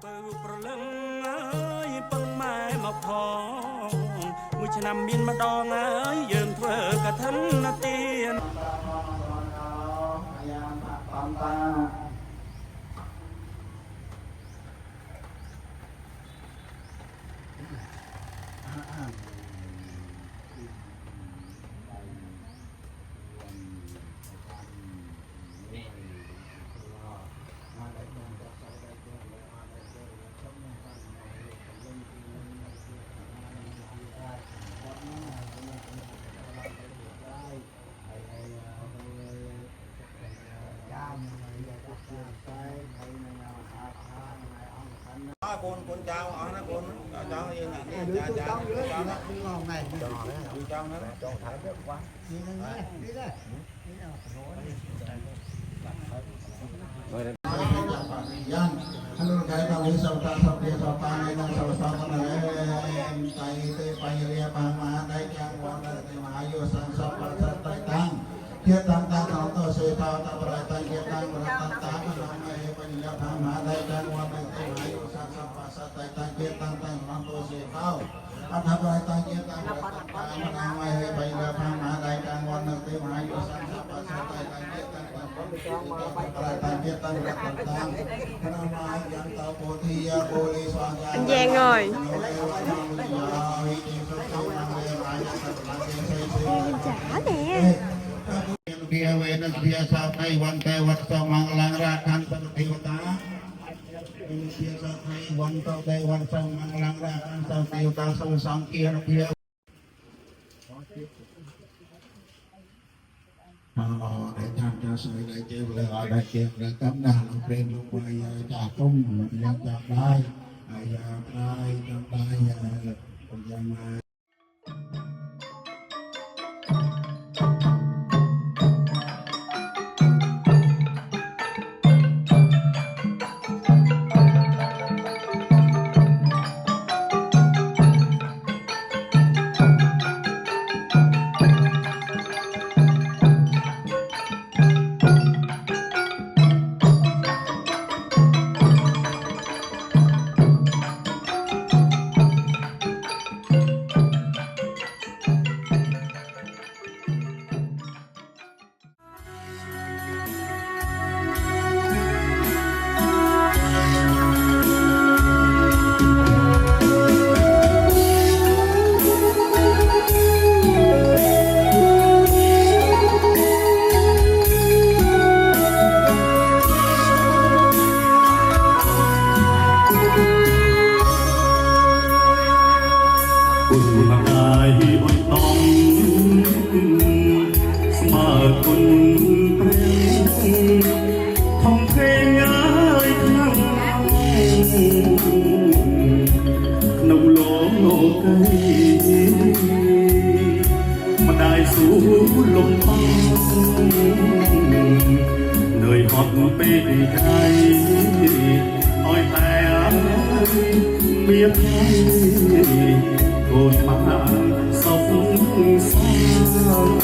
ពើប្រលឹងអើយពឹងម៉ែមកផងមួយឆ្នាំមានម្ដងអើយយើងធ្វើកឋិនទានcon trao ở nó con trao như này trao trao trao nó ngon này trao nó cho thái đẹp quá Halo kaya kami sa utasap sa panay ng sawasakan na tayo pahiriya pamahaday kang wala na maayos ang sapat sa tang kita tang auto sa itaw na baratan kita baratan tama na may pahiriya pamahaday kang wala na maayos ang sapat sa tang kita tang auto sa itaw at baratan kita baratan tama na may pahiriya pamahaday kang wala na maayos ang sapat sa tang kita baratan kita baratan tang Anh Giang ơi. Em trả nè. Dia wena biasa kai wan kai wat so manglang rakan seperti kota. Biasa kai wan tau kai wan so manglang rakan seperti kota so sangkir dia. Để tham gia sự đại chế về ở đại chế để cấm đàn ông trên lúc bây trả công nhân chặt đai trong đai dân lùng phong nơi hót bên gai ôi ta biết hay cồn mà sống sang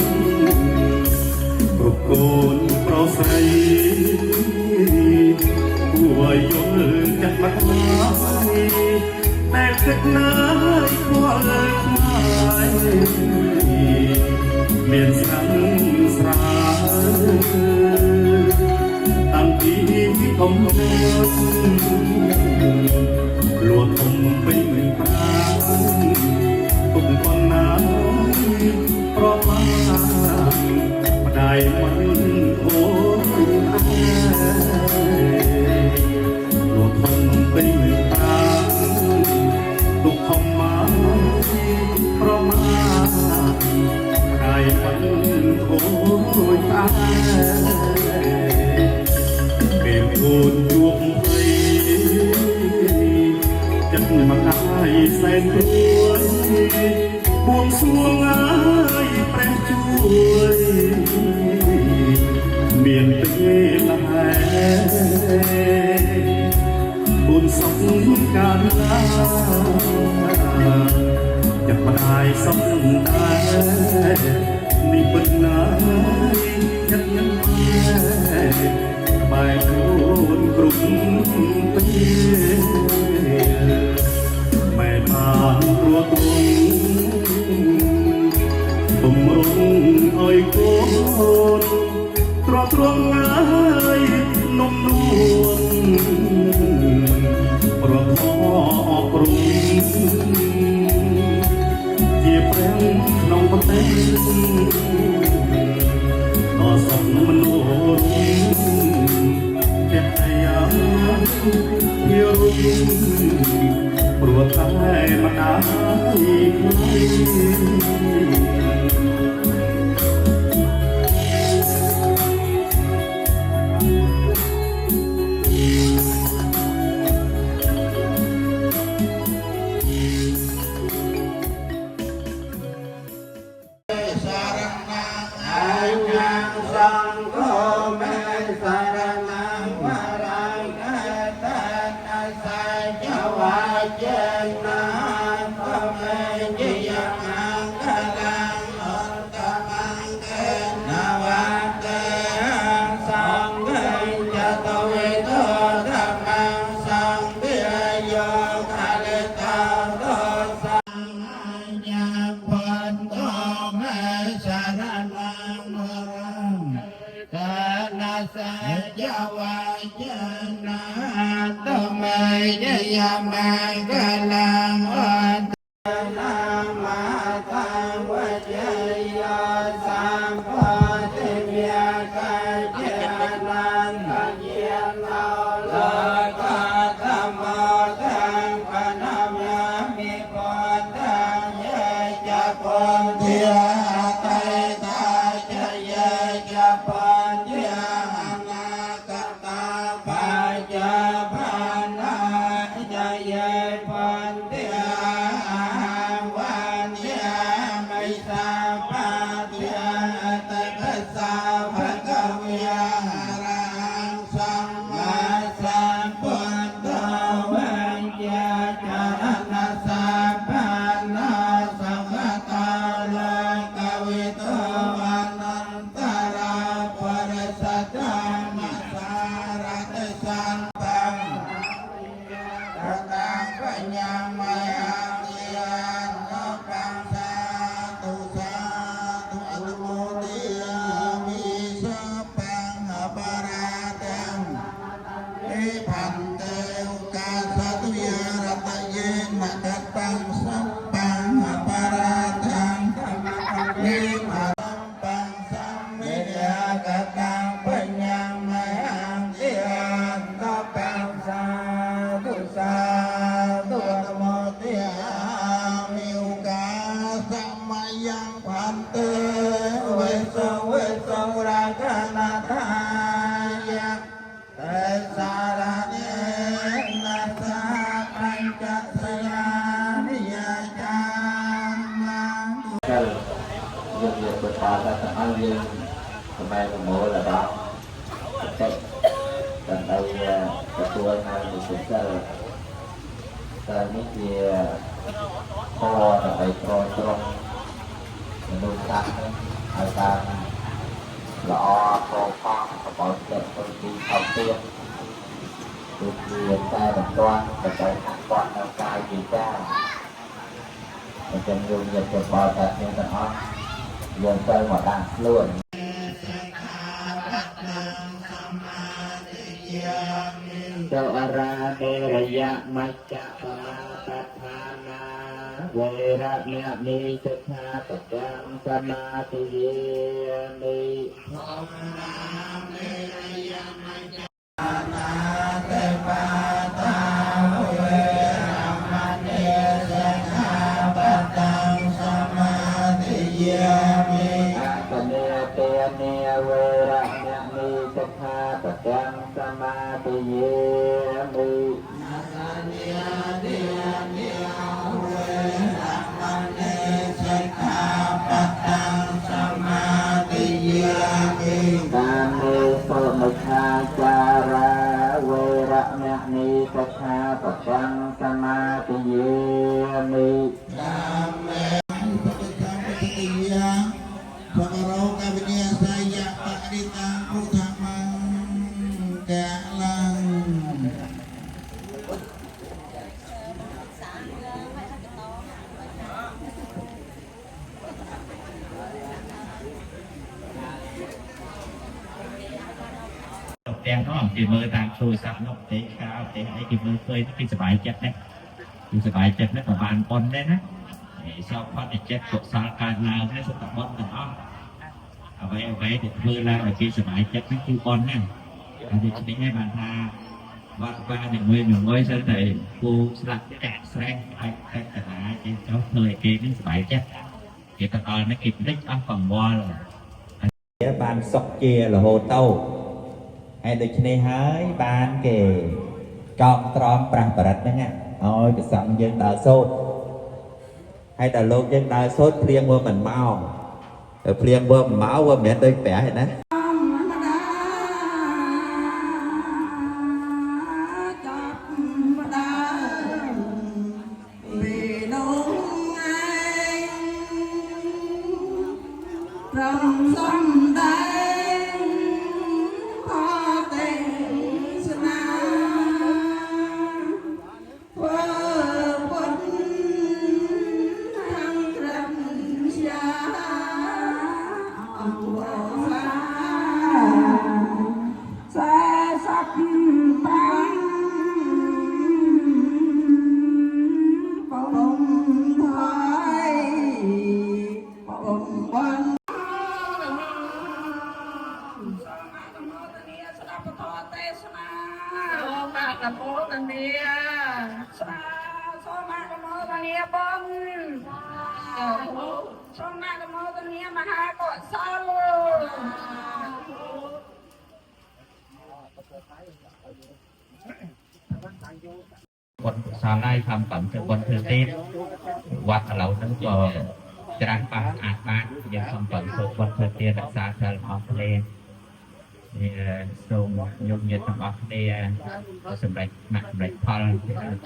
cồn pro say của yếm chặt mắt maiแต่ตึกน้อยกว่าเลยไม่เปลี่ยนสังสารตั้งที่คมเดินหลวงคงเป็นเหมือนปลาตุ่มฟังน้ำเพราะว่าไม่ได้มันโอ้ยหลวงคงเป็นเหมือนปลาตุกคำมาเพราะมาได้ฝันโคยตาเป็นคนยุบไปจัดมาได้แสนรวยบวงสรวงง่ายแปรช่วยเมียนเตลายบุญสมการลาจะมาได้สมได้นี่เป็นนายยังไปโดนกรุงเทพ រុងបំរុងឲ្យកូនត្រត្រង់ហើយនំនួនប្រខអប់រំជាព្រះក្នុងប្រទេសដ៏សុខមនុស្សចិត្តយ៉ាងជារុងព្រោះតែម្ដាយ แต่งน้องที่มือตามโทรศัพท์นกเตะกาวเตะไอ้ที่มือเคยที่สบายจัดนะที่สบายจัดนะกับบานบอลได้นะชอบพอดเจ็ดกดสารการลาวให้สตาร์บอลต่างๆเอาไว้เด็กมือลาวที่สบายจัดนั่นคือบอลนั่นอันนี้จะได้ให้บานทาว่าหนึ่งมือเสด็จกูสลัดแกะแสงไอ้กระดาษที่เขาเคยเกณฑ์สบายจัดเกี่ยวกับตอนนักกิจได้อันฝั่งบอลបានសុកជារហូតទៅហើយដូច្នេះហើយបានគេចងត្រង់ប្រាស់បរិទ្ធហ្នឹងឲ្យប្រសង់យើងដើរសូត្រហើយដល់លោកយើងដើរសូត្រភ្លៀងមើលមិនមកភ្លៀងមើលមិនមកវាមិនមែនដូចប្រាស់ទេណាคนสอนได้ทำปั่นเป็นคนถือตีวัดเราทั้งก็จรันปาอาบ้านยังทำปั่นส่วนคนถือตีรักษาเธอของทะเลทรงยงเย็นทำออกทะเลสำเร็จหนักสำเร็จพอ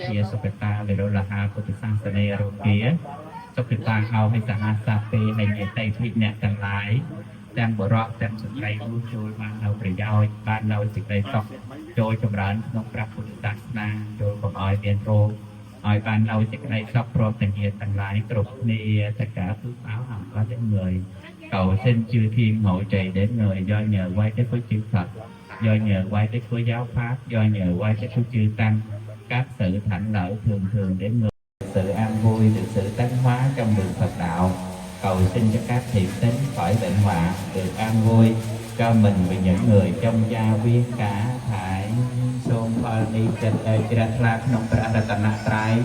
เชียร์สุขตาเลยเราละหาพุทธศาสนาโรเกียสุขตาเอาให้สหสาปีในเย็นใจพิษเนี่ยทั้งหลายแต่งบรอแต่งสุดใจรู้โจยบ้านเราประยอยบ้านเราสิ่งใดตกโจยจำรันน้องพระพุทธศาสนาโจยของอ้อยเรียนโรอ้อยบ้านเราสิ่งใดชอบพร้อมแต่เงียทั้งหลายกรุบนี่tất cả phước báo hằng có đến người cầu xin chư thiên hỗ trợ đến người do nhờ quay tới với chư Phật do nhờ quay tới với giáo pháp do nhờ quay tới với chư tăng các sự thảnh lợi thường đến người sự an vui được sự tấn hóa trong đường Phật đạo cầu xin cho các thiện tính khỏi bệnh họa được an vui cho mình và những người trong gia viên cả thải xôn phật ni chân chật lạc nông pra tana trái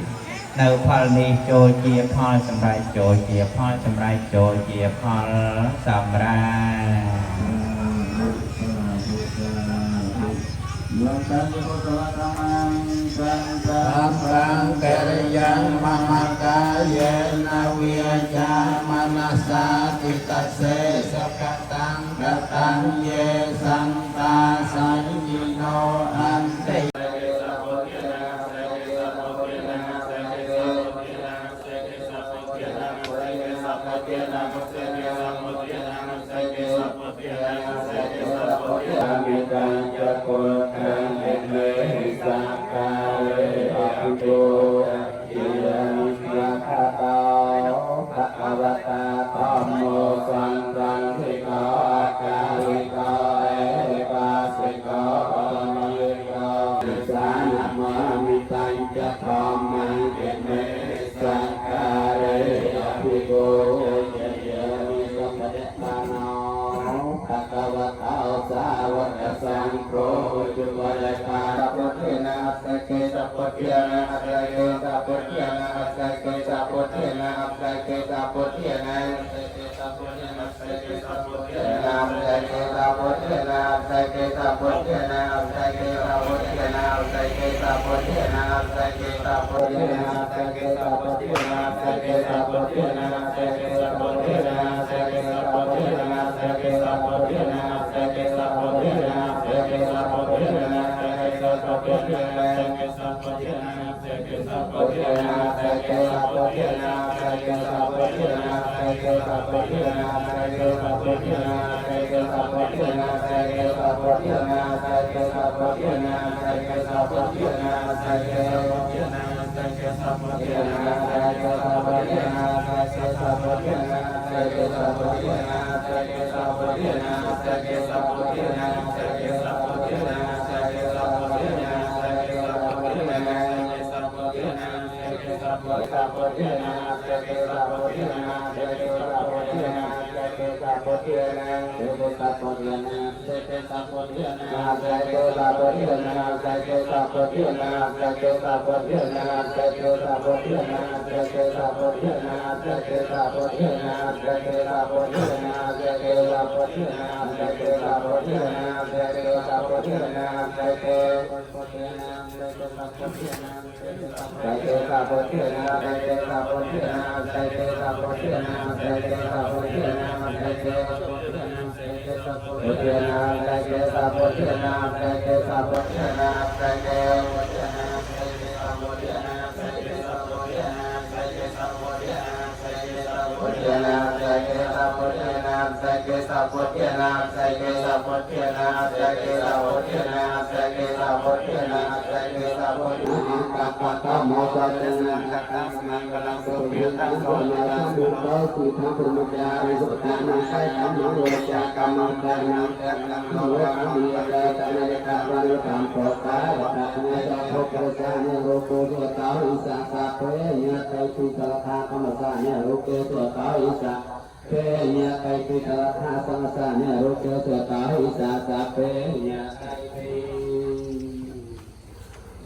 nơi phật ni trôi chia phật sầm rai trôi chia phật sầm rai trôi chia phật sầm rai Sang Keriyan Mamakayena Viyaja Manasa Titase Sakatang Datang Ye Santa Sanjino Ante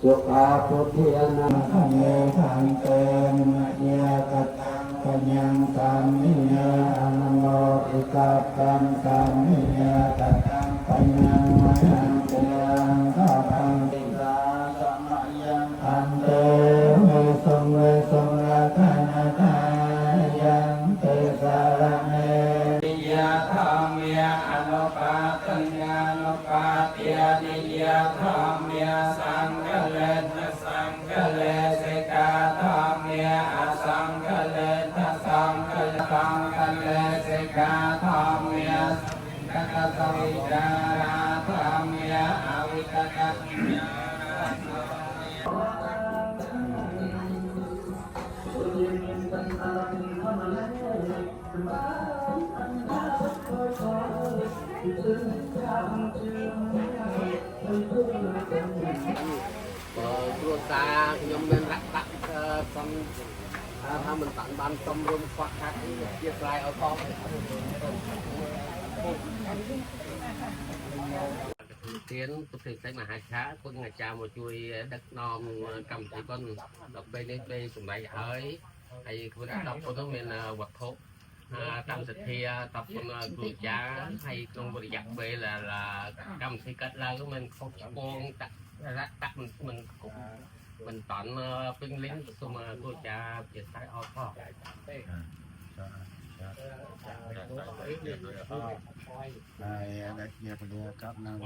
สุขาพุทธิอนันทเมทันเตมะเยกตังปัญญังสามิเยอนันโมอิกัปตังสามิเยกตังปัญญังมะยังเตยังข้าพังติสาสมะยังอันเตเวสงราคานาคายังเตสารเนยะธรรมยะอนุปาตัญญานุปาติยานิยะธรรมยะสังฆเลนะสังฆเลสิกาธรรมยะอสังฆเลนะสังฆเลสังฆเลสิกาธรรมยะกัตตวิจาราธรรมยะอวิกตวิญญาគ្រួសារខ្ញុំមានរកដាក់សំថាមិនតាន់បានសំរុំខ្វះខាតជាស្រ័យឲ្យផងទៀនពុទ្ធិសេចមហាឆាគុណអាចារ្យមកជួយដឹកនាំកម្មវិធីបុណ្យដល់ពេលនេះពេលសម្ដែងហើយហើយខ្លួនដល់ពុទ្ធមានវត្ថុតាមសទ្ធាតបគុណគ្រូអាចារ្យហើយក្នុងរយៈពេលកម្មវិធីកាត់ឡើងមិនខុសឆ្គងដាក់មិនតាន់ពេញលេងសូមគ្រូអាចារ្យជាស្ដាយអត់ផងហើយអ្នកជាពលកັບនឹង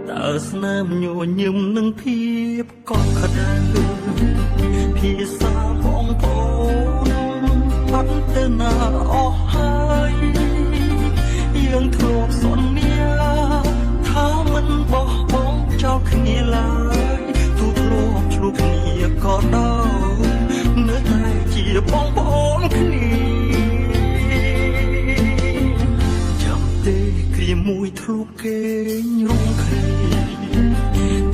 តើ ស្នាមញញឹមនឹងភាពកក់ក្ដៅភាសាបងប្អូនបាត់ទៅណាអស់ហើយយើងធ្លាប់សន្យាថាមិនបោះបង់ចោលគ្នាឡើយទូធ្លាប់ឆ្លុះគ្នាក៏ដោយនៅតែជាបងប្អូនគ្នាចាំទេគ្រាមួយធ្លាប់គេងរំគ្នា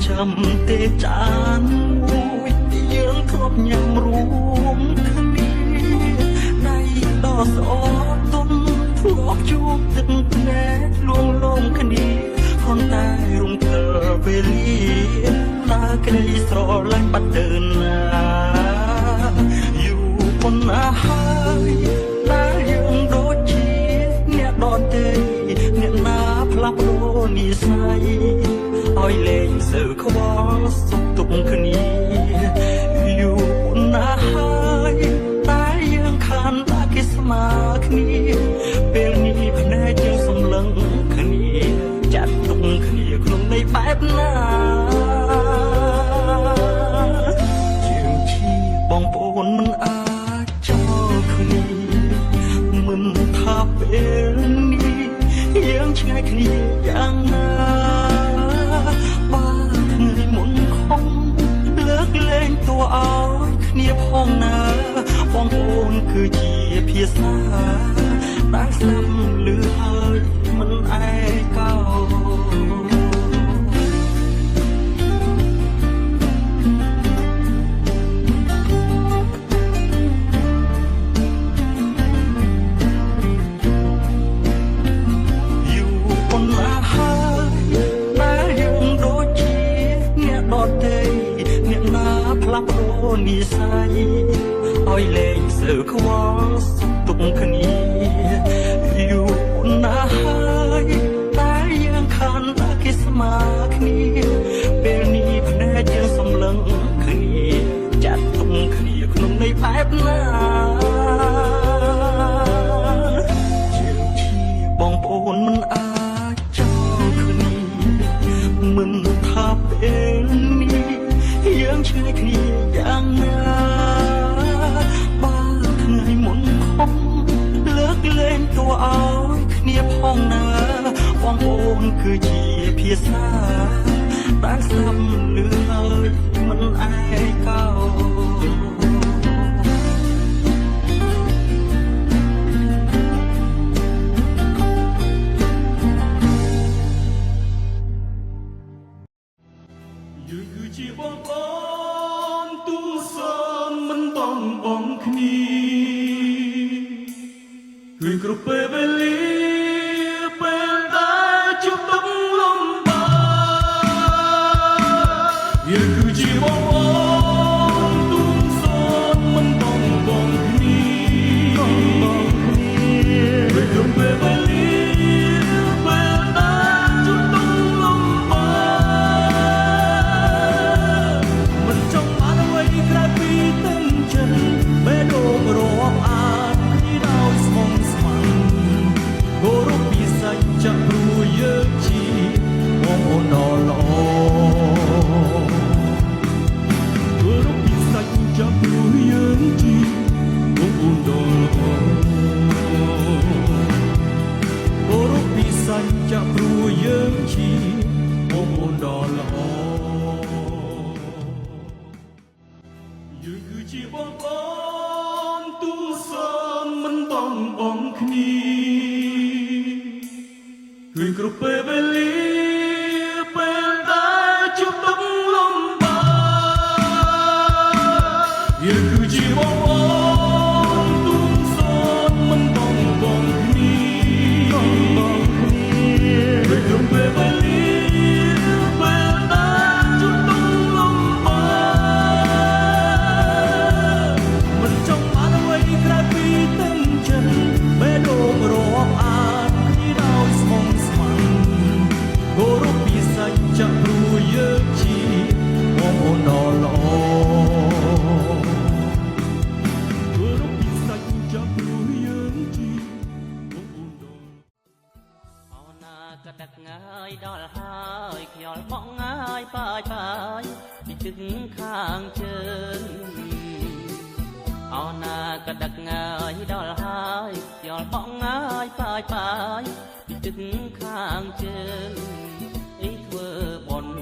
ចាំទេចានមួយយើងធ្លាប់ញ៉ាំរួមគ្នាដៃដ៏ស្អកទន់ធ្លាប់ជួបទឹកភ្នែកលួងលោមគ្នាប៉ុន្តែរំភើបពេលលាតាក្ដីស្រឡាញ់បាត់ទៅណាយូរប៉ុណ្ណាហើយដែលយើងដូចជាអ្នកដទៃអ្នកណាផ្លាស់ប្ដូរនិស្ស័យឲ្យលែងសើខ្វល់សុខទុក្ខគ្នាយូរប៉ុណ្ណាហើយតែយើងខានតែគេស្មើគ្នាពេលនេះភ្នែកយើងសម្លឹងគ្នាចាត់ទុកគ្នាក្នុងន័យបែបណាជាងជាបងប្អូនមិនអាចចោលគ្នាមិនថាពេលនេះយើងឆ្ងាយគ្នាយ៉ាងណាបាទថ្ងៃមុនខំលើកលែងតួឲ្យគ្នាផងណាបងប្អូនគឺជាភាសាដែលស្ដាប់ឮហើយមិនឯកោផ្លាស់ប្ដូរនិស្ស័យឲ្យលែងសើខ្វល់សុខទុក្ខគ្នាយូរប៉ុណ្ណាហើយតែយើងខានតែគេស្មើគ្នាពេលនេះភ្នែកយើងសម្លឹងគ្នាចាត់ទុកគ្នាក្នុងន័យបែបណាជាងជាបងប្អូនមិនអាចចោលគ្នាមិនថាពេលនេះយើងឆ្ងាយគ្នាយ៉ាងណាបាទថ្ងៃមុនខំលើកលែងតួឲ្យគ្នាផងណាបងប្អូនគឺជាភាសាដែលស្ដាប់ឮហើយមិនឯកោយើងគឺជាបងប្អូនទូសូនមិនបងបងគ្នាគឺគ្រប់ពេលវេលាពេលដែលជួបទុកលំបាកយើងគឺជាបងប្អូនទូសូនមិនបងបងគ្នាគឺគ្រប់ពេលវេលាពេលដែលជួបទុកលំបាកក្រៅពីទឹកចិត្តបេះដូងរាប់អានពីដោយស្មងស្មាំគោរពពីសច្ចៈព្រោះយើងជាបងប្អូនដ៏ល្អគោរពពីសច្ចៈព្រោះយើងជាបងប្អូនដ៏ល្អគោរពពីសច្ចៈព្រោះយើងជាបងប្អូនដ៏ល្អយើងគឺជាបងប្អូនទូសូនមិនបងបងគ្នាគឺគ្រប់ពេលវេលាពេលដែលជួបទុកលំបាកយើងគឺជាបងប្អូនទូសូនមិនបងបងគ្នាគឺគ្រប់ពេលវេលាពេលដែលជួបទុកលំបាកមិនចង់បានអ្វីក្រៅពីទឹកចិត្តបេះដូងរាប់អានពីដោយស្មងស្មាំ យខ្យល់បងអើយបាយបាយពីទឹកខាងជើងអោណាក៏ដឹកងាយដល់ហើយខ្យល់បងអើយបាយបាយពីទឹកខាងជើងអីធ្វើបុណ្យ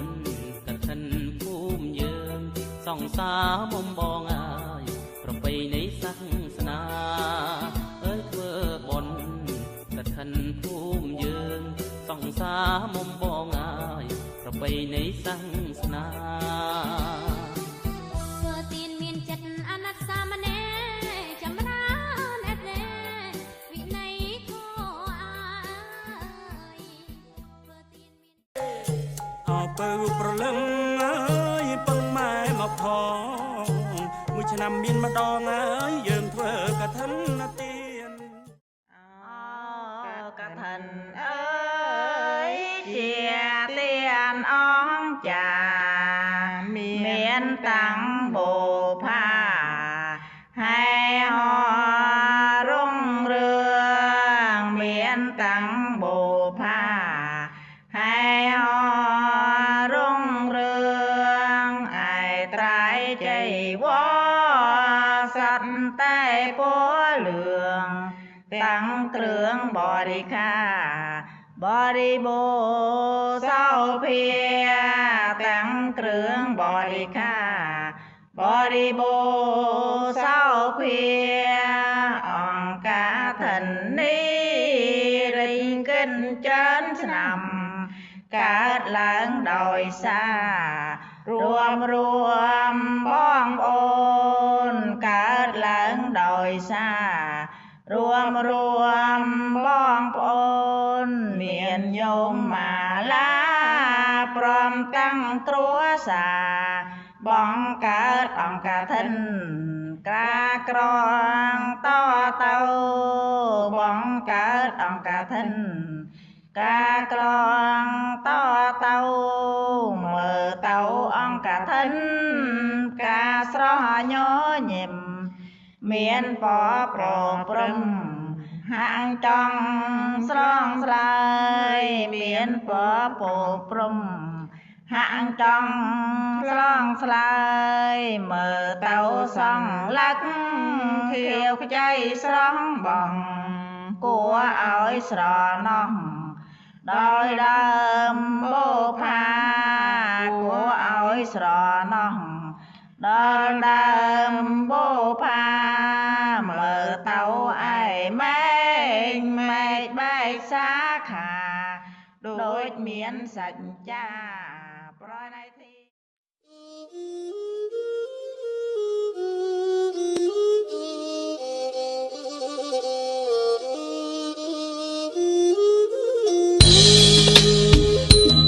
កឋិនភូមិយើងសង្សារមុំបងអើយប្រពៃណីសាសនាអើយធ្វើបុណ្យកឋិនភូមិយើងសង្សារមុំបងអើយប្រពៃណីសាសនាធ្វើទានមានចិត្តអាណិតសាមណេរចម្រើនអត់ទេវិន័យធម៌អើយធ្វើទានមានអើពើប្រលឹងអើយពឹងម៉ែមកផងមួយឆ្នាំមានម្ដងអើយយើងធ្វើកឋិនទានកឋិនអើយជាទានអងចាមានតាំងបូផាហើយហរុងរឿងមានតាំងបូផាហើយហរុងរឿងឯត្រៃចៃវសត្វតែពណ៌លឿងតាំងគ្រឿងបរិខាបរិបូរសោភាតាំងគ្រឿងបរិខាបរិបូរសោភាអង្គការឋិននេះរិញកិនចិនឆ្នាំកើតឡើងដោយសាររួមបងប្អូនកើតឡើងដោយសាររួមបងប្អូនមានញោមមាឡាព្រមតាំងគ្រួសារបងកើតអង្គការឋិនក្រាក្រងតទៅបងកើតអង្គការឋិនក្រាក្រងតទៅមើលទៅអង្គការឋិនការស្រស់ញញឹមមានពប្រព្រំហាងចង់ស្រងស្លើយមានពព្រំហាងចង់ស្រងស្លើយមើលទៅសងលឹកខៀវខ្ចីស្រស់បងគួរឲ្យស្រណោះដោយដើមបូផាគួរឲ្យស្រណោះដល់ដើមបូផាមើលទៅឯម៉ែកបែកសាខាដូចមានសច្ចាប្រណៃធី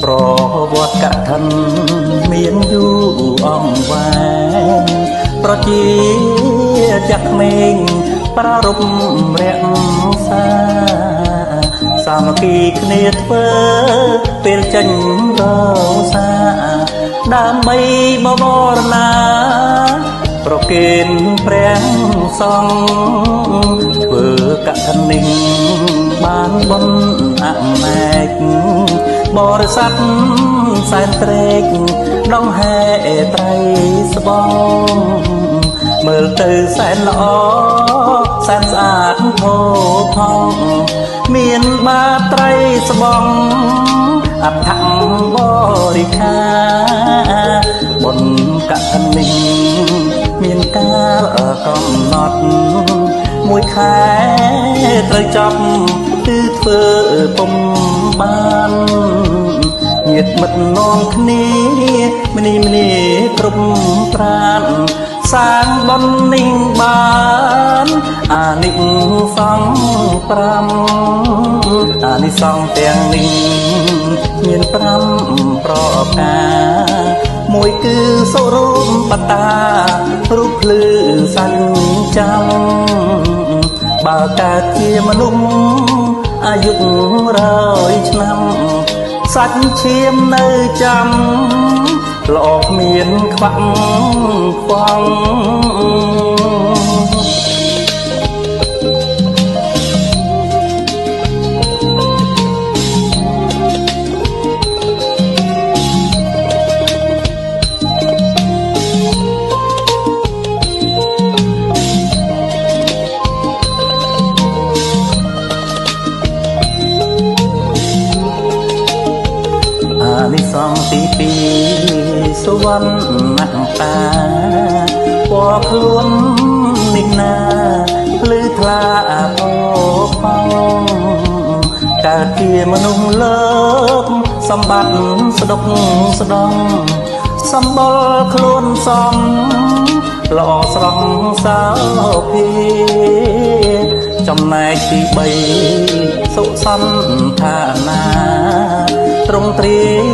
ប្រវត្តិកឋិនមានយូរអង្វែងប្រជាចាក់ក្មេងប្រារព្ធរក្សាសាមគ្គីគ្នាធ្វើពេលចេញរសាដើម្បីបវរណាប្រគេនព្រះសង្ឃធ្វើកឋិននេះបានបុណ្យអនេកបរិស័ទសែនត្រេកដងហែត្រៃស្បងមើលទៅសែនល្អសែនស្អាតផូរផង់មានបាត្រីស្បងអដ្ឋបរិខាបុណ្យកឋិននេះមានកាលកំណត់មួយខែត្រូវចប់គឺធ្វើពុំបានញាតិមិត្តនាំគ្នាម្នីគ្រប់ប្រានសាងបុណ្យនេះបានអានិសង្ឃ5អានិសង្ឃទាំងនេះមាន5ប្រការមួយគឺសុរូបតារូបភ្លឺសញ្ចាំបើកើតជាមនុស្សអាយុ100ឆ្នាំសាច់ឈាមនៅចាំល្អគ្មានខ្វាក់ខ្វង ទីពីរសុវណ្ណតាពណ៌ខ្លួននេះណាភ្លឺថ្លាអោផងកើតជាមនុស្សលើកសម្បត្តិស្ដុកស្ដង់សម្បល់ខ្លួនសំល្អស្រស់សោភាចំណែកទី3សុសន្តានាទ្រង់ទ្រាយ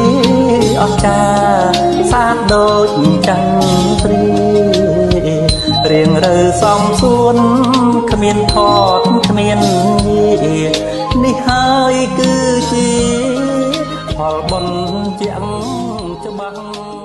អស្ចារ្យសាទដូចចន្ទ្រារៀងរើសំសួនគ្មានថតគ្មានយានេះហើយគឺជាផលបុណ្យជាក់ច្បាស់